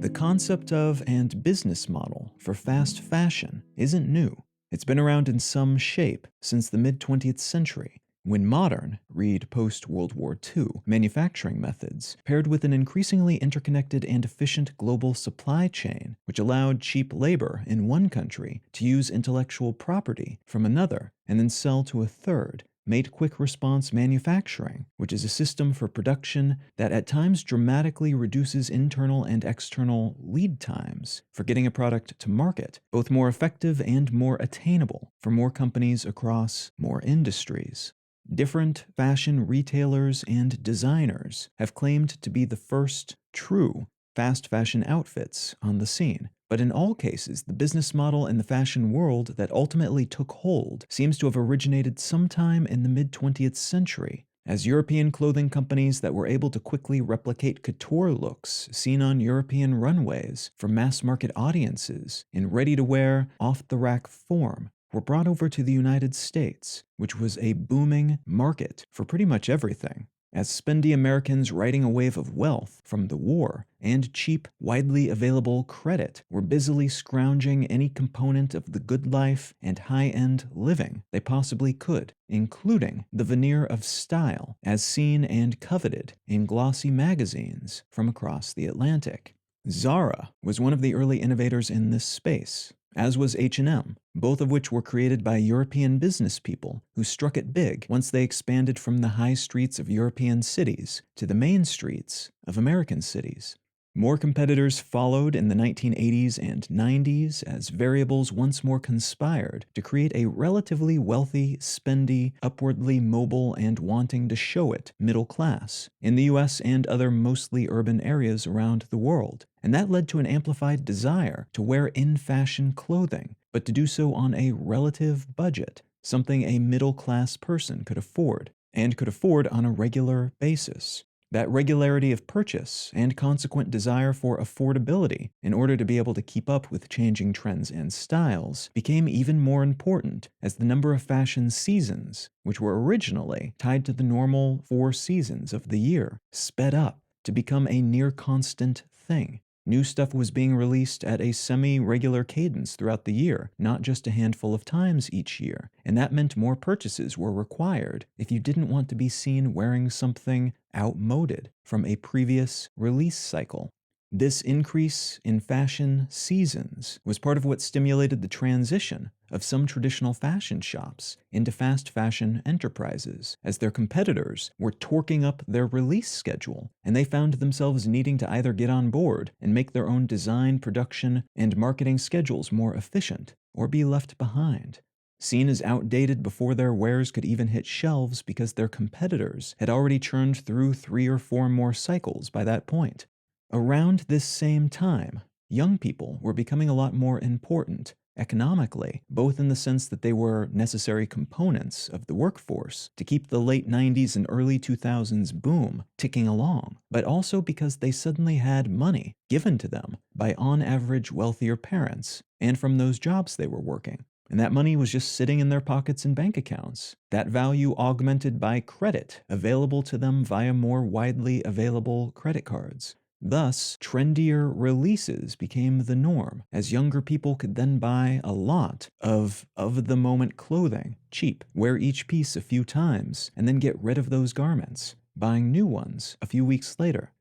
The concept of and business model for fast fashion isn't new. It's been around in some shape since the mid-20th century, when modern, read post-World War II, manufacturing methods paired with an increasingly interconnected and efficient global supply chain, which allowed cheap labor in one country to use intellectual property from another and then sell to a third, made quick response manufacturing, which is a system for production that at times dramatically reduces internal and external lead times for getting a product to market, both more effective and more attainable for more companies across more industries. Different fashion retailers and designers have claimed to be the first true fast fashion outfits on the scene. But in all cases, the business model in the fashion world that ultimately took hold seems to have originated sometime in the mid-20th century, as European clothing companies that were able to quickly replicate couture looks seen on European runways for mass-market audiences in ready-to-wear, off-the-rack form were brought over to the United States, which was a booming market for pretty much everything. As spendy Americans riding a wave of wealth from the war and cheap, widely available credit were busily scrounging any component of the good life and high-end living they possibly could, including the veneer of style as seen and coveted in glossy magazines from across the Atlantic. Zara was one of the early innovators in this space, as was H&M, both of which were created by European business people who struck it big once they expanded from the high streets of European cities to the main streets of American cities. More competitors followed in the 1980s and 90s as variables once more conspired to create a relatively wealthy, spendy, upwardly mobile, and wanting to show it middle class in the US and other mostly urban areas around the world. And that led to an amplified desire to wear in-fashion clothing, but to do so on a relative budget, something a middle-class person could afford, and could afford on a regular basis. That regularity of purchase and consequent desire for affordability in order to be able to keep up with changing trends and styles became even more important as the number of fashion seasons, which were originally tied to the normal 4 seasons of the year, sped up to become a near-constant thing. New stuff was being released at a semi-regular cadence throughout the year, not just a handful of times each year, and that meant more purchases were required if you didn't want to be seen wearing something outmoded from a previous release cycle. This increase in fashion seasons was part of what stimulated the transition of some traditional fashion shops into fast fashion enterprises, as their competitors were torquing up their release schedule, and they found themselves needing to either get on board and make their own design, production, and marketing schedules more efficient, or be left behind. Seen as outdated before their wares could even hit shelves because their competitors had already churned through 3 or 4 more cycles by that point. Around this same time, young people were becoming a lot more important economically, both in the sense that they were necessary components of the workforce to keep the late 90s and early 2000s boom ticking along, but also because they suddenly had money given to them by on-average wealthier parents and from those jobs they were working. And that money was just sitting in their pockets and bank accounts, that value augmented by credit available to them via more widely available credit cards. Thus, trendier releases became the norm, as younger people could then buy a lot of the-moment clothing, cheap, wear each piece a few times, and then get rid of those garments, buying new ones a few weeks later.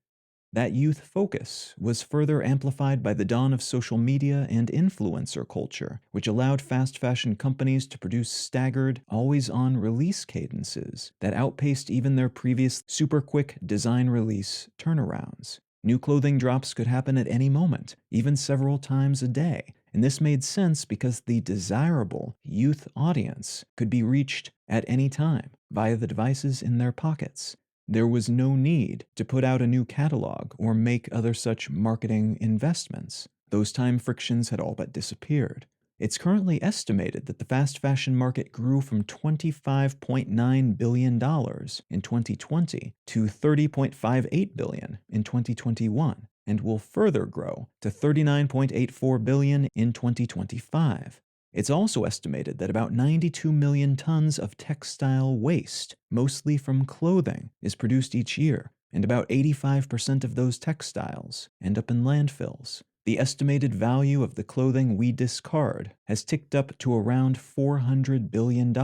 That youth focus was further amplified by the dawn of social media and influencer culture, which allowed fast fashion companies to produce staggered, always-on release cadences that outpaced even their previous super-quick design release turnarounds. New clothing drops could happen at any moment, even several times a day, and this made sense because the desirable youth audience could be reached at any time via the devices in their pockets. There was no need to put out a new catalog or make other such marketing investments. Those time frictions had all but disappeared. It's currently estimated that the fast fashion market grew from $25.9 billion in 2020 to $30.58 billion in 2021, and will further grow to $39.84 billion in 2025. It's also estimated that about 92 million tons of textile waste, mostly from clothing, is produced each year, and about 85% of those textiles end up in landfills. The estimated value of the clothing we discard has ticked up to around $400 billion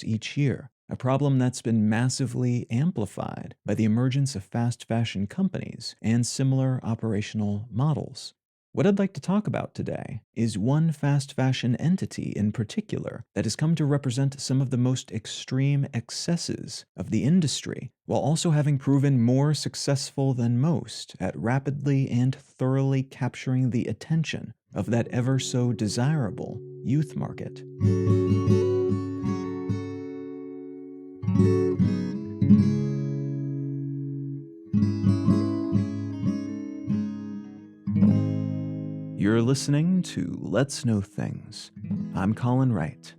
each year, a problem that's been massively amplified by the emergence of fast fashion companies and similar operational models. What I'd like to talk about today is one fast fashion entity in particular that has come to represent some of the most extreme excesses of the industry, while also having proven more successful than most at rapidly and thoroughly capturing the attention of that ever so desirable youth market. You're listening to Let's Know Things. I'm Colin Wright.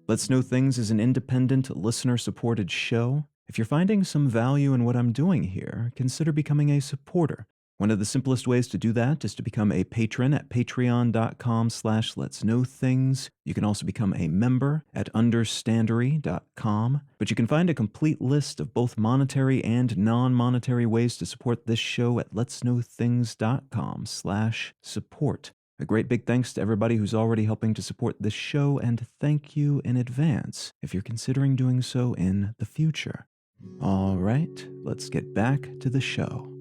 Let's Know Things is an independent, listener-supported show. If you're finding some value in what I'm doing here, consider becoming a supporter. One of the simplest ways to do that is to become a patron at patreon.com/letsknowthings. You can also become a member at understandery.com. But you can find a complete list of both monetary and non-monetary ways to support this show at letsknowthings.com/support. A great big thanks to everybody who's already helping to support this show, and thank you in advance if you're considering doing so in the future. All right, let's get back to the show.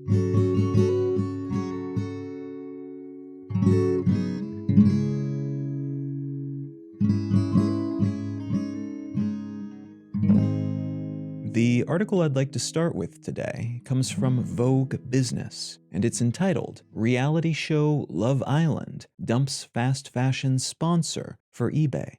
The article I'd like to start with today comes from Vogue Business, and it's entitled, "Reality Show Love Island Dumps Fast Fashion Sponsor for eBay."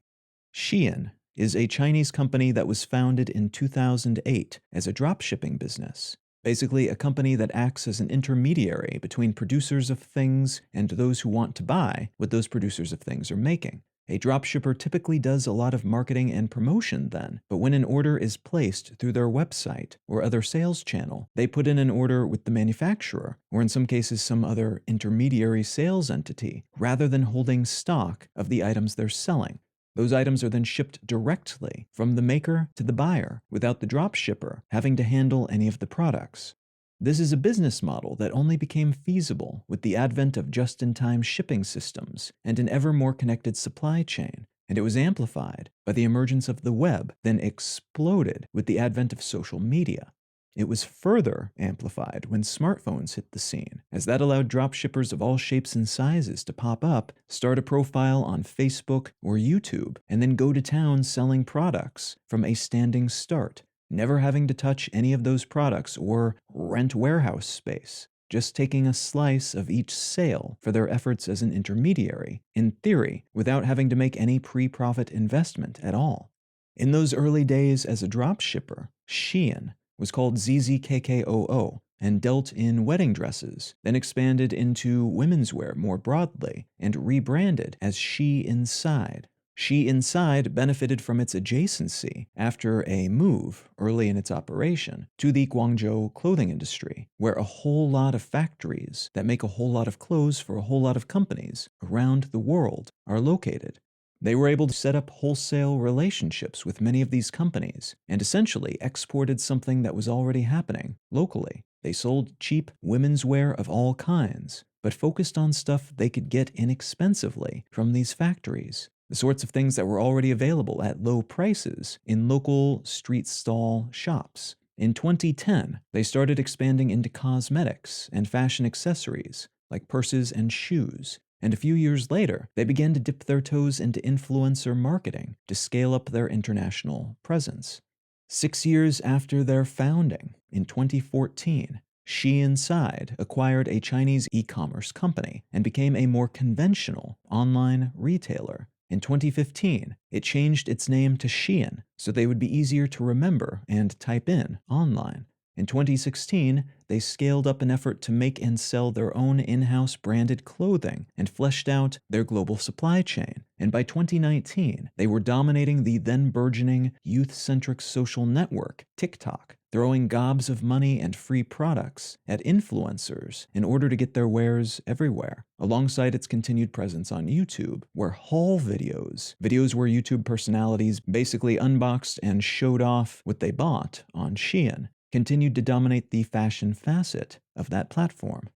Shein is a Chinese company that was founded in 2008 as a dropshipping business. Basically, a company that acts as an intermediary between producers of things and those who want to buy what those producers of things are making. A dropshipper typically does a lot of marketing and promotion then, but when an order is placed through their website or other sales channel, they put in an order with the manufacturer, or in some cases some other intermediary sales entity, rather than holding stock of the items they're selling. Those items are then shipped directly from the maker to the buyer, without the dropshipper having to handle any of the products. This is a business model that only became feasible with the advent of just-in-time shipping systems and an ever more connected supply chain, and it was amplified by the emergence of the web, then exploded with the advent of social media. It was further amplified when smartphones hit the scene, as that allowed dropshippers of all shapes and sizes to pop up, start a profile on Facebook or YouTube, and then go to town selling products from a standing start, never having to touch any of those products or rent warehouse space, just taking a slice of each sale for their efforts as an intermediary, in theory, without having to make any pre-profit investment at all. In those early days as a dropshipper, Shein was called ZZKKOO and dealt in wedding dresses, then expanded into women's wear more broadly and rebranded as SheInside. SheInside benefited from its adjacency after a move early in its operation to the Guangzhou clothing industry, where a whole lot of factories that make a whole lot of clothes for a whole lot of companies around the world are located. They were able to set up wholesale relationships with many of these companies and essentially exported something that was already happening locally. They sold cheap women's wear of all kinds, but focused on stuff they could get inexpensively from these factories. The sorts of things that were already available at low prices in local street stall shops. In 2010, they started expanding into cosmetics and fashion accessories, like purses and shoes. And a few years later, they began to dip their toes into influencer marketing to scale up their international presence. 6 years after their founding, in 2014, SheInside acquired a Chinese e-commerce company and became a more conventional online retailer. In 2015, it changed its name to Shein so they would be easier to remember and type in online. In 2016, they scaled up an effort to make and sell their own in-house branded clothing and fleshed out their global supply chain. And by 2019, they were dominating the then burgeoning youth-centric social network, TikTok, throwing gobs of money and free products at influencers in order to get their wares everywhere, alongside its continued presence on YouTube, where haul videos where YouTube personalities basically unboxed and showed off what they bought on Shein, continued to dominate the fashion facet of that platform.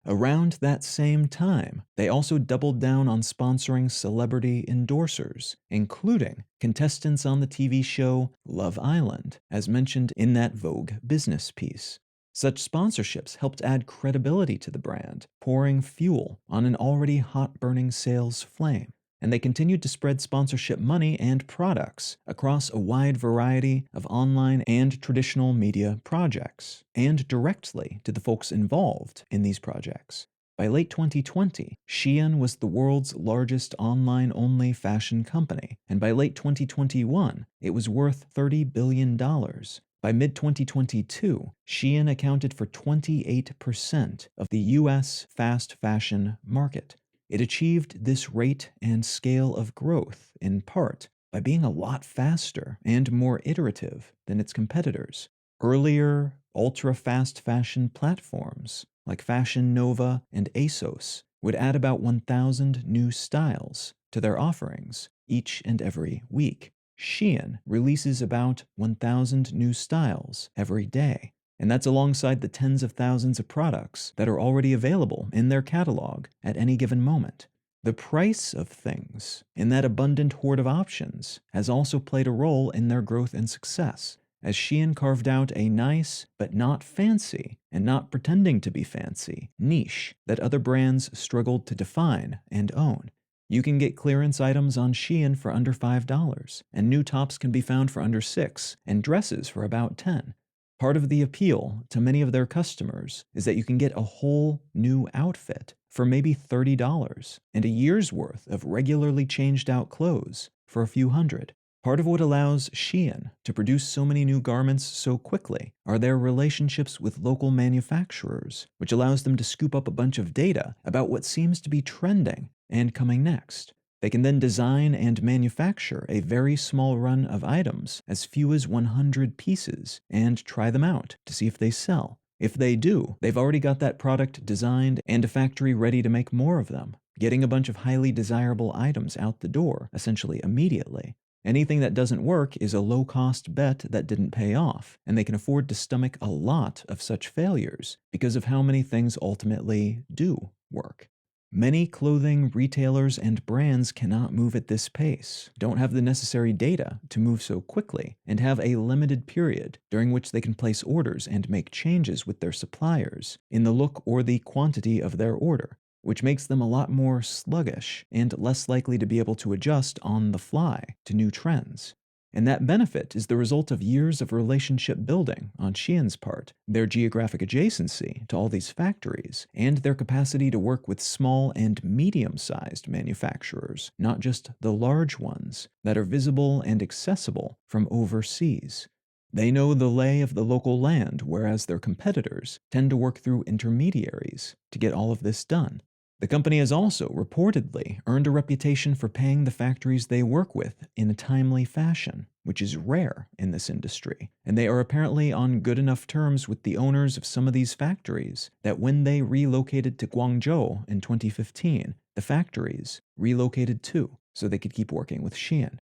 Around that same time, they also doubled down on sponsoring celebrity endorsers, including contestants on the TV show Love Island, as mentioned in that Vogue business piece. Such sponsorships helped add credibility to the brand, pouring fuel on an already hot-burning sales flame. And they continued to spread sponsorship money and products across a wide variety of online and traditional media projects, and directly to the folks involved in these projects. By late 2020, Shein was the world's largest online-only fashion company, and by late 2021, it was worth $30 billion. By mid-2022, Shein accounted for 28% of the US fast fashion market. It achieved this rate and scale of growth, in part, by being a lot faster and more iterative than its competitors. Earlier, ultra-fast fashion platforms, like Fashion Nova and ASOS, would add about 1,000 new styles to their offerings each and every week. Shein releases about 1,000 new styles every day. And that's alongside the tens of thousands of products that are already available in their catalog at any given moment. The price of things in that abundant horde of options has also played a role in their growth and success, as Shein carved out a nice, but not fancy, and not pretending to be fancy, niche that other brands struggled to define and own. You can get clearance items on Shein for under $5, and new tops can be found for under $6, and dresses for about $10. Part of the appeal to many of their customers is that you can get a whole new outfit for maybe $30 and a year's worth of regularly changed out clothes for a few hundred. Part of what allows Shein to produce so many new garments so quickly are their relationships with local manufacturers, which allows them to scoop up a bunch of data about what seems to be trending and coming next. They can then design and manufacture a very small run of items, as few as 100 pieces, and try them out to see if they sell. If they do, they've already got that product designed and a factory ready to make more of them, getting a bunch of highly desirable items out the door, essentially immediately. Anything that doesn't work is a low-cost bet that didn't pay off, and they can afford to stomach a lot of such failures because of how many things ultimately do work. Many clothing retailers and brands cannot move at this pace, don't have the necessary data to move so quickly, and have a limited period during which they can place orders and make changes with their suppliers in the look or the quantity of their order, which makes them a lot more sluggish and less likely to be able to adjust on the fly to new trends. And that benefit is the result of years of relationship building on Shein's part, their geographic adjacency to all these factories, and their capacity to work with small and medium-sized manufacturers, not just the large ones that are visible and accessible from overseas. They know the lay of the local land, whereas their competitors tend to work through intermediaries to get all of this done. The company has also reportedly earned a reputation for paying the factories they work with in a timely fashion, which is rare in this industry, and they are apparently on good enough terms with the owners of some of these factories that when they relocated to Guangzhou in 2015, the factories relocated too, so they could keep working with Shein.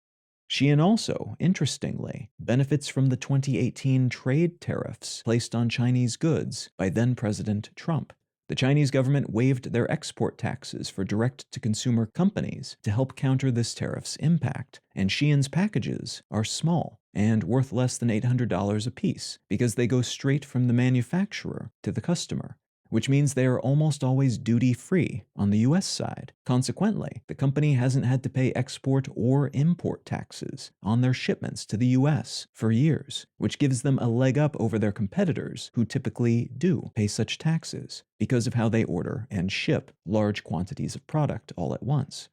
Shein also, interestingly, benefits from the 2018 trade tariffs placed on Chinese goods by then-President Trump. The Chinese government waived their export taxes for direct-to-consumer companies to help counter this tariff's impact, and Shein's packages are small and worth less than $800 apiece because they go straight from the manufacturer to the customer, which means they are almost always duty-free on the US side. Consequently, the company hasn't had to pay export or import taxes on their shipments to the US for years, which gives them a leg up over their competitors who typically do pay such taxes because of how they order and ship large quantities of product all at once.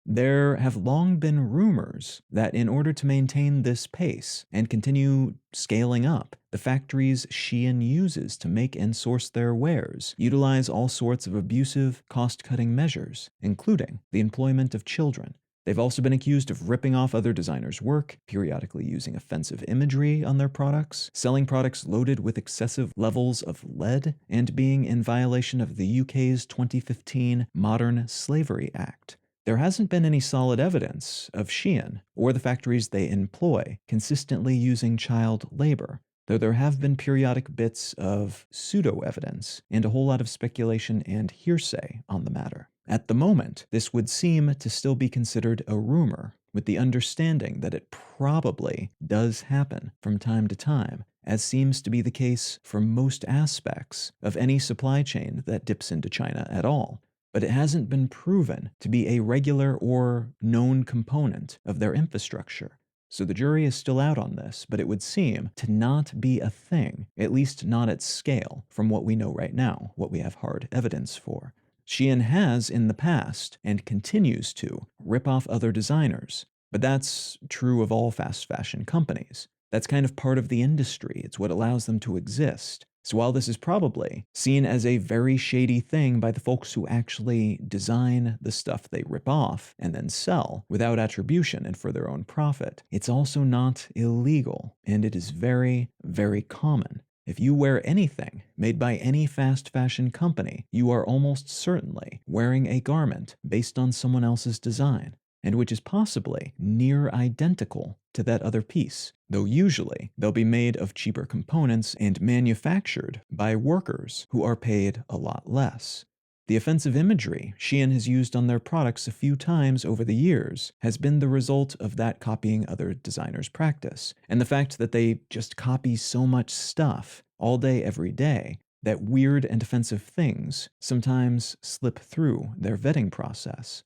There have long been rumors that in order to maintain this pace and continue scaling up, the factories Shein uses to make and source their wares utilize all sorts of abusive, cost-cutting measures, including the employment of children. They've also been accused of ripping off other designers' work, periodically using offensive imagery on their products, selling products loaded with excessive levels of lead, and being in violation of the UK's 2015 Modern Slavery Act. There hasn't been any solid evidence of Shein or the factories they employ consistently using child labor, though there have been periodic bits of pseudo-evidence and a whole lot of speculation and hearsay on the matter. At the moment, this would seem to still be considered a rumor, with the understanding that it probably does happen from time to time, as seems to be the case for most aspects of any supply chain that dips into China at all. But it hasn't been proven to be a regular or known component of their infrastructure. So the jury is still out on this, but it would seem to not be a thing, at least not at scale, from what we know right now, what we have hard evidence for. Shein has in the past, and continues to, rip off other designers, but that's true of all fast fashion companies. That's kind of part of the industry, it's what allows them to exist. So while this is probably seen as a very shady thing by the folks who actually design the stuff they rip off and then sell without attribution and for their own profit, it's also not illegal, and it is very, very common. If you wear anything made by any fast fashion company, you are almost certainly wearing a garment based on someone else's design, and which is possibly near identical to that other piece, though usually they'll be made of cheaper components and manufactured by workers who are paid a lot less. The offensive imagery Shein has used on their products a few times over the years has been the result of that copying other designers' practice, and the fact that they just copy so much stuff all day, every day, that weird and offensive things sometimes slip through their vetting process.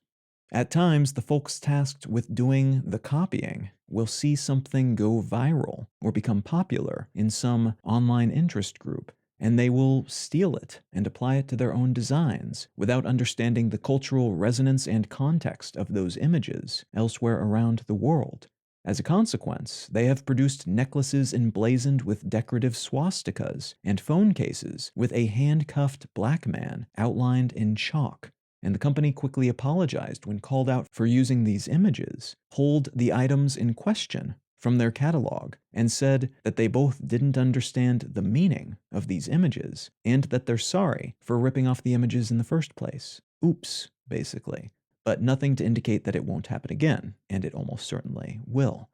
At times, the folks tasked with doing the copying will see something go viral or become popular in some online interest group, and they will steal it and apply it to their own designs without understanding the cultural resonance and context of those images elsewhere around the world. As a consequence, they have produced necklaces emblazoned with decorative swastikas and phone cases with a handcuffed black man outlined in chalk. And the company quickly apologized when called out for using these images, pulled the items in question from their catalog, and said that they both didn't understand the meaning of these images, and that they're sorry for ripping off the images in the first place. Oops, basically. But nothing to indicate that it won't happen again, and it almost certainly will.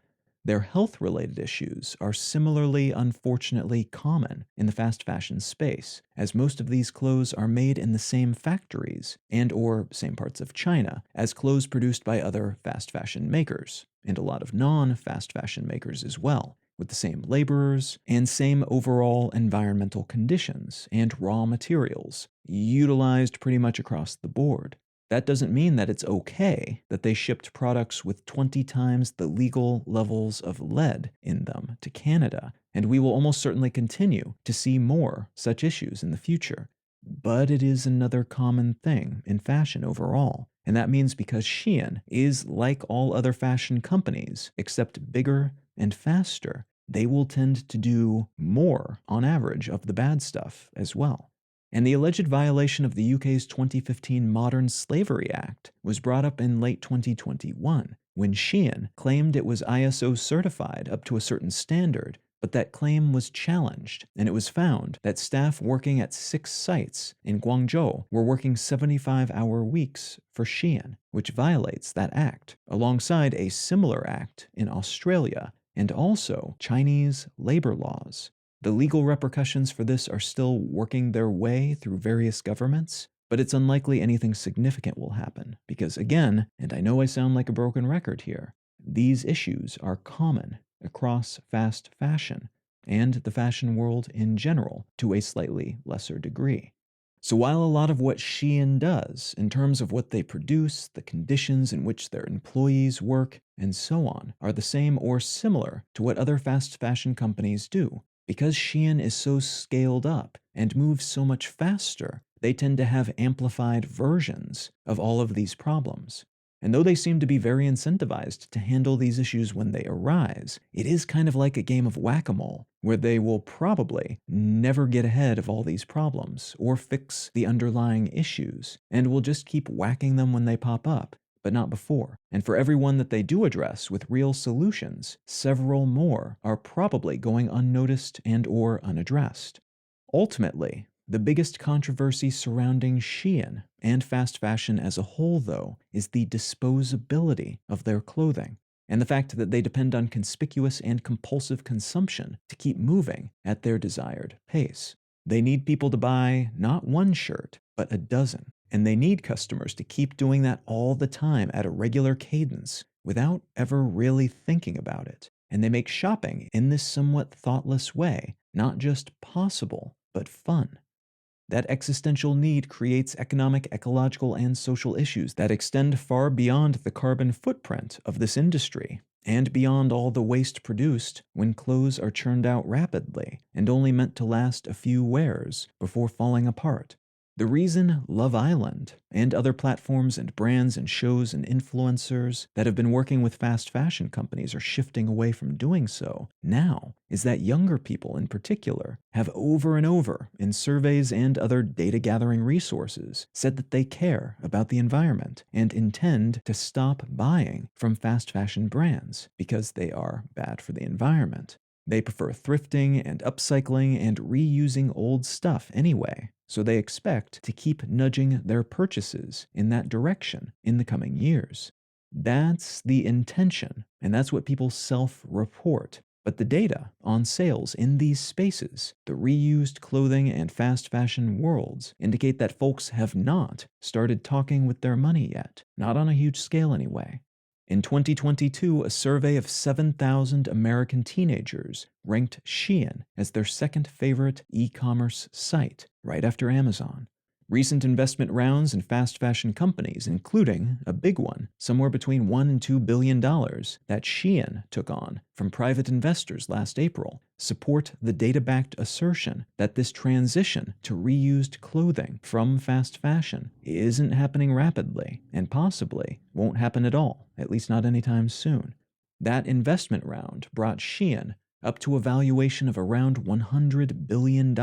Their health-related issues are similarly, unfortunately, common in the fast fashion space, as most of these clothes are made in the same factories and or same parts of China as clothes produced by other fast fashion makers, and a lot of non-fast fashion makers as well, with the same laborers and same overall environmental conditions and raw materials, utilized pretty much across the board. That doesn't mean that it's okay that they shipped products with 20 times the legal levels of lead in them to Canada, and we will almost certainly continue to see more such issues in the future. But it is another common thing in fashion overall, and that means because Shein is like all other fashion companies, except bigger and faster, they will tend to do more, on average, of the bad stuff as well. And the alleged violation of the UK's 2015 Modern Slavery Act was brought up in late 2021, when Shein claimed it was ISO certified up to a certain standard, but that claim was challenged, and it was found that staff working at 6 sites in Guangzhou were working 75-hour weeks for Shein, which violates that act, alongside a similar act in Australia, and also Chinese labor laws. The legal repercussions for this are still working their way through various governments, but it's unlikely anything significant will happen, because again, and I know I sound like a broken record here, these issues are common across fast fashion, and the fashion world in general to a slightly lesser degree. So while a lot of what Shein does, in terms of what they produce, the conditions in which their employees work, and so on, are the same or similar to what other fast fashion companies do, because Shein is so scaled up and moves so much faster, they tend to have amplified versions of all of these problems. And though they seem to be very incentivized to handle these issues when they arise, it is kind of like a game of whack-a-mole, where they will probably never get ahead of all these problems or fix the underlying issues, and will just keep whacking them when they pop up, but not before. And for every one that they do address with real solutions, several more are probably going unnoticed and or unaddressed. Ultimately, the biggest controversy surrounding Shein and fast fashion as a whole, though, is the disposability of their clothing. and the fact that they depend on conspicuous and compulsive consumption to keep moving at their desired pace. They need people to buy not one shirt, but a dozen. And they need customers to keep doing that all the time at a regular cadence without ever really thinking about it. And they make shopping in this somewhat thoughtless way not just possible, but fun. That existential need creates economic, ecological, and social issues that extend far beyond the carbon footprint of this industry, and beyond all the waste produced when clothes are churned out rapidly and only meant to last a few wears before falling apart. The reason Love Island and other platforms and brands and shows and influencers that have been working with fast fashion companies are shifting away from doing so now is that younger people in particular have over and over in surveys and other data gathering resources said that they care about the environment and intend to stop buying from fast fashion brands because they are bad for the environment. They prefer thrifting and upcycling and reusing old stuff anyway, so they expect to keep nudging their purchases in that direction in the coming years. That's the intention, and that's what people self-report. But the data on sales in these spaces, the reused clothing and fast fashion worlds, indicate that folks have not started talking with their money yet, not on a huge scale anyway. In 2022, a survey of 7,000 American teenagers ranked Shein as their second favorite e-commerce site, right after Amazon. Recent investment rounds in fast fashion companies, including a big one, somewhere between $1 and $2 billion, that Shein took on from private investors last April, support the data-backed assertion that this transition to reused clothing from fast fashion isn't happening rapidly and possibly won't happen at all, at least not anytime soon. That investment round brought Shein up to a valuation of around $100 billion,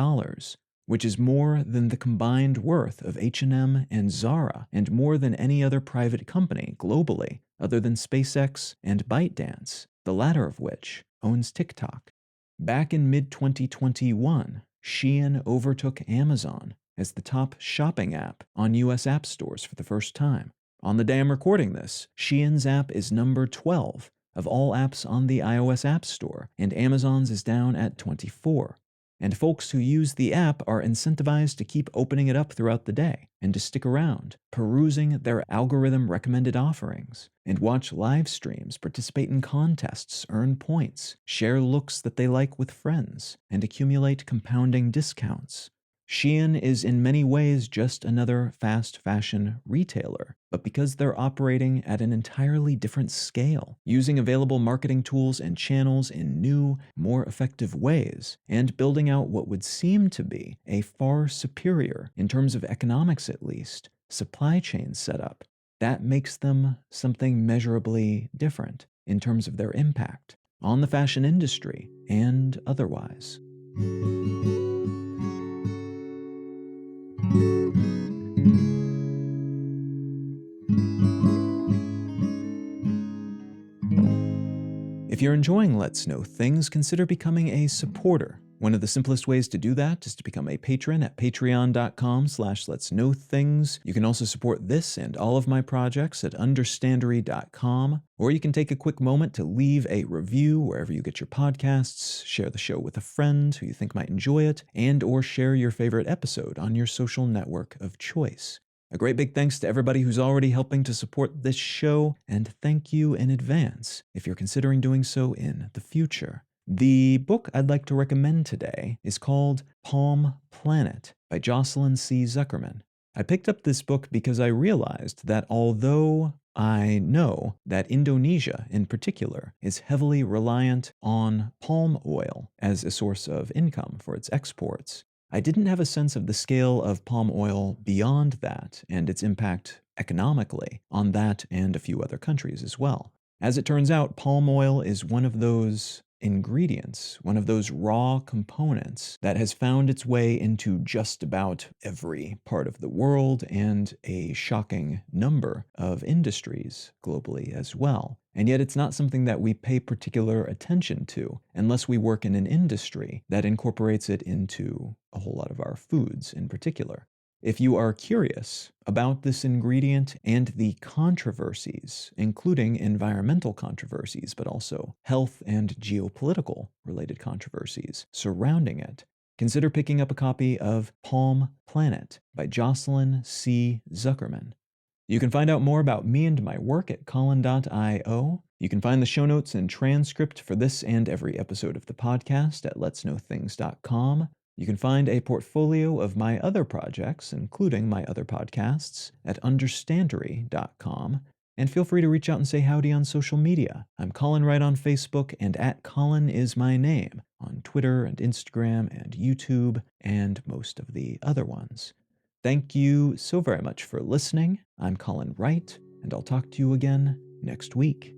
which is more than the combined worth of H&M and Zara and more than any other private company globally other than SpaceX and ByteDance, the latter of which owns TikTok. Back in mid-2021, Shein overtook Amazon as the top shopping app on US app stores for the first time. On the day I'm recording this, Shein's app is number 12 of all apps on the iOS App Store, and Amazon's is down at 24. And folks who use the app are incentivized to keep opening it up throughout the day and to stick around, perusing their algorithm-recommended offerings, and watch live streams, participate in contests, earn points, share looks that they like with friends, and accumulate compounding discounts. Shein is in many ways just another fast fashion retailer, but because they're operating at an entirely different scale, using available marketing tools and channels in new, more effective ways, and building out what would seem to be a far superior, in terms of economics at least, supply chain setup, that makes them something measurably different in terms of their impact on the fashion industry and otherwise. If you're enjoying Let's Know Things, consider becoming a supporter. One of the simplest ways to do that is to become a patron at patreon.com/letsknowthings. You can also support this and all of my projects at understandery.com, or you can take a quick moment to leave a review wherever you get your podcasts, share the show with a friend who you think might enjoy it, and or share your favorite episode on your social network of choice. A great big thanks to everybody who's already helping to support this show, and thank you in advance if you're considering doing so in the future. The book I'd like to recommend today is called Palm Planet by Jocelyn C. Zuckerman. I picked up this book because I realized that although I know that Indonesia in particular is heavily reliant on palm oil as a source of income for its exports, I didn't have a sense of the scale of palm oil beyond that and its impact economically on that and a few other countries as well. As it turns out, palm oil is one of those ingredients, one of those raw components that has found its way into just about every part of the world and a shocking number of industries globally as well. And yet it's not something that we pay particular attention to unless we work in an industry that incorporates it into a whole lot of our foods in particular. If you are curious about this ingredient and the controversies, including environmental controversies, but also health and geopolitical related controversies surrounding it, consider picking up a copy of Palm Planet by Jocelyn C. Zuckerman. You can find out more about me and my work at Colin.io. You can find the show notes and transcript for this and every episode of the podcast at letsknowthings.com. You can find a portfolio of my other projects, including my other podcasts, at understandery.com. And feel free to reach out and say howdy on social media. I'm Colin Wright on Facebook, and at Colin is my name on Twitter and Instagram and YouTube and most of the other ones. Thank you so very much for listening. I'm Colin Wright, and I'll talk to you again next week.